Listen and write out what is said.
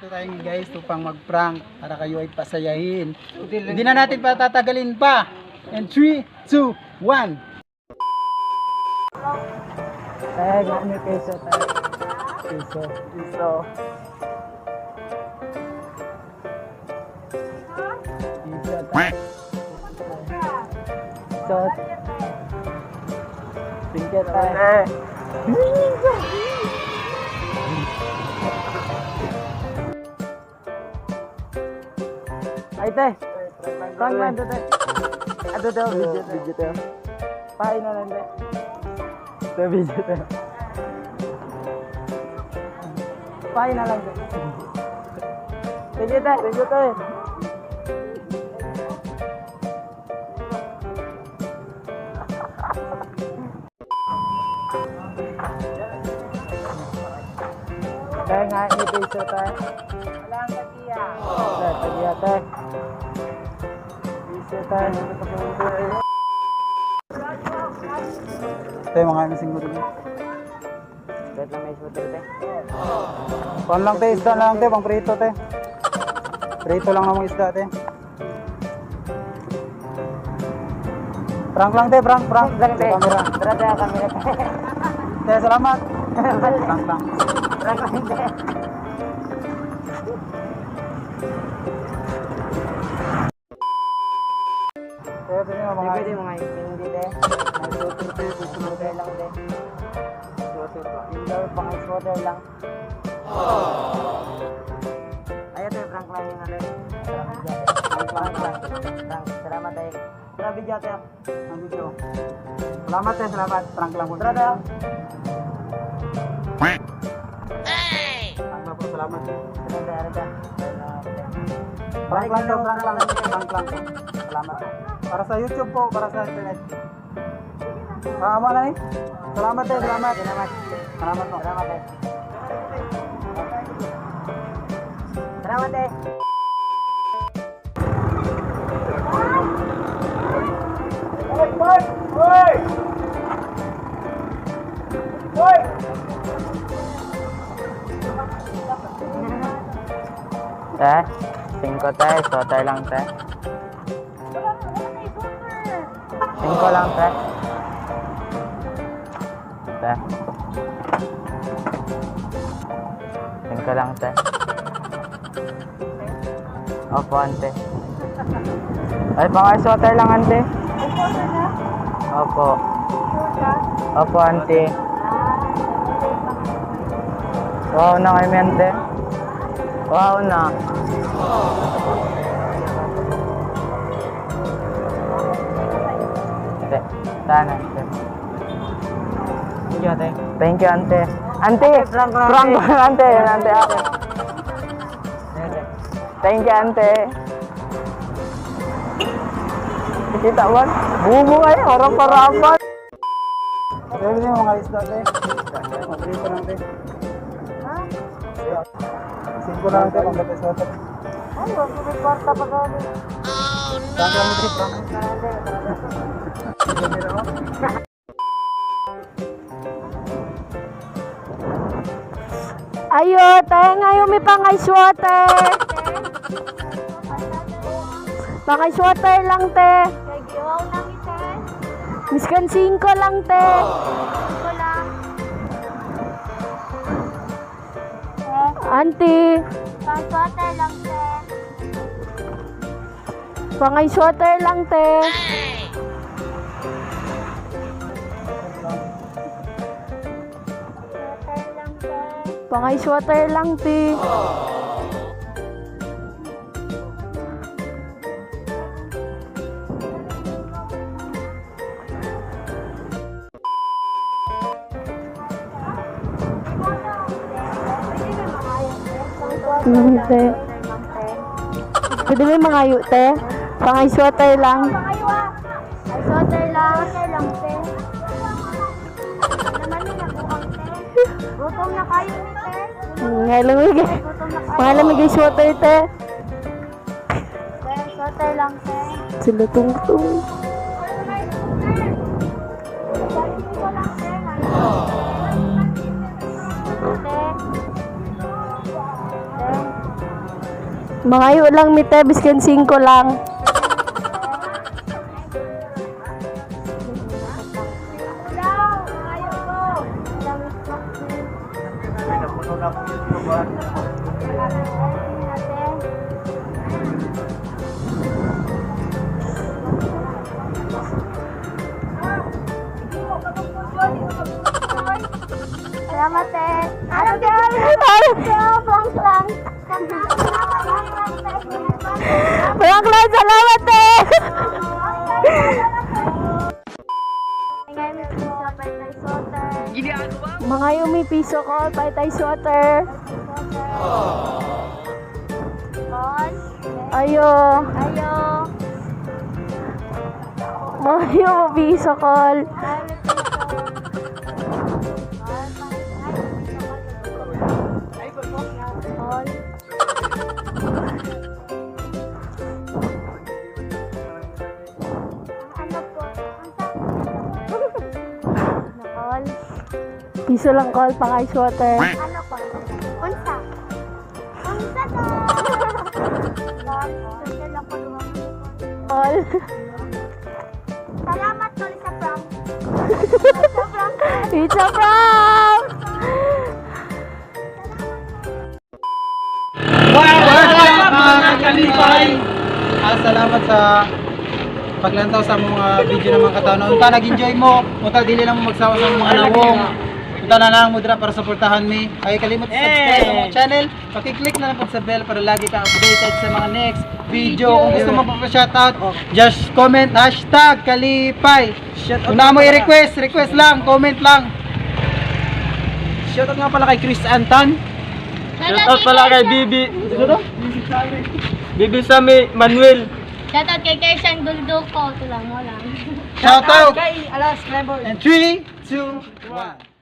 Ito tayo guys, upang mag-prank para kayo ay pasayahin. Hindi na natin patatagalin pa. And 3, 2, 1. Tayo nga may peso tayo. Peso. Peso. Peso tayo. Peso. Tingkat tayo. Ay, te. Prank man, te. Ato, te. Video, te. Pahay na lang, te. Te, video, te. Pahay na lang, te. Sige, te. Sige, te. Kaya nga, i-peso, te. Wala ang tagiya. Tagiya, te. Ito yung mga nasing gulo. Kahit lang may shooter, te. Pan lang, te. Isda lang, te. Pang prito, te. Prito lang namang isda, te. Prank lang, te. Prank. Prank lang, te. Camera. Tara, te. Camera, te. Te, salamat. Prank lang. Prank lang, te. Pwede nyo mga... Pwede mga hindi, te. May shooter, te. Shooter lang, te. Shooter pa. Indoor, pang shooter lang. Ayaw, te. Prank lang yung ano. Prank lang. Prank. Salamat, te. Tara, video, te. Ang video. Salamat, te. Salamat. Prank lang po. Tara, te. Prank lang po. Salamat, te. Tara, te. Prank lang, te. Prank lang. Prank lang, te. Salamat. Para sa YouTube po, para sa internet. Tama na eh. Salamat, te. Salamat. Salamat. Salamat po. Salamat, te. Salamat, te. Hoy! Hoy! Hoy! Hoy! Te, 5 te, shooter lang te. 5 lang te. Te. 5 lang te. Opo, ante. Ay, pang shooter lang, ante. Opo. Opo, ante. Wow na kayo, ante. Wow na. Ante, sana, ante. Thank you, ante. Thank you, ante. Ante, prank, ante. Ante, ako. Thank you, ante. Kita ba? Bubo kayo, harap-harapan. Pwede niyo mga isda, te. Mag-rito lang, te. Ha? 5 lang, te. Pang gatis water. Ay, wag mo may kwarta pa gano'n. Oh, no! Prank lang, te. Prank. Ayo, tayo ngayon may pang-ice-water. Pang-ice-water lang, te. Nagiwaw lang ite. Miskan 5 lang, te. Ito lang. Auntie, Pang-sote lang te. pang-ice-water lang, te. Sote lang te. Pang-ice-water lang, te. Te. Pwede may mga ayo, te. Pang-ice-water lang. Pangaywa. Ay, sote lang. Sote lang te. Naman yung nabuhang te. Gutom na kayo ni te. Ngayon lamig. Gutom na kayo. Mga lamig ay swater, te. Te, sote lang te. Sila tungtung. Ito lang te. Te. Te. Mangayo lang mi te, biskan 5 lang. Salamat eh. Ano Prank lang. Prank lang, salamat te! Ngayon may piso, patay soter. Mangayo mi piso ko, patay sweater. Call. Ayo. Ayo. Mangayo mo piso call. Ano po? Call. Piso lang call, pakay sweater. Ano po? Unsa? Unsa to? Unsa lang po lumang. Call. Salamat tol sa prank. Sa prank. It's a prank! Mga kalipay! Salamat sa paglantaw sa mga video ng mga kataon. Unta nag-enjoy mo, unta dili lang mo magsawa sa mga nawong. Unta na lang mo dira para suportahan mi. Ay kalimot subscribe sa mga channel. Paki-click na lang po sa bell para lagi ka updated sa mga next video. Kung gusto mo pa-shoutout, just comment #kalipay. Kung na mo i-request, request lang, comment lang. Shoutout nga pala kay Chris Anton. Shoutout pala kay Bibi. Bibi Sami Manuel. Shoutout kay Kersan Dulduko. Ito lang mo lang. Shoutout! And 3, 2, 1.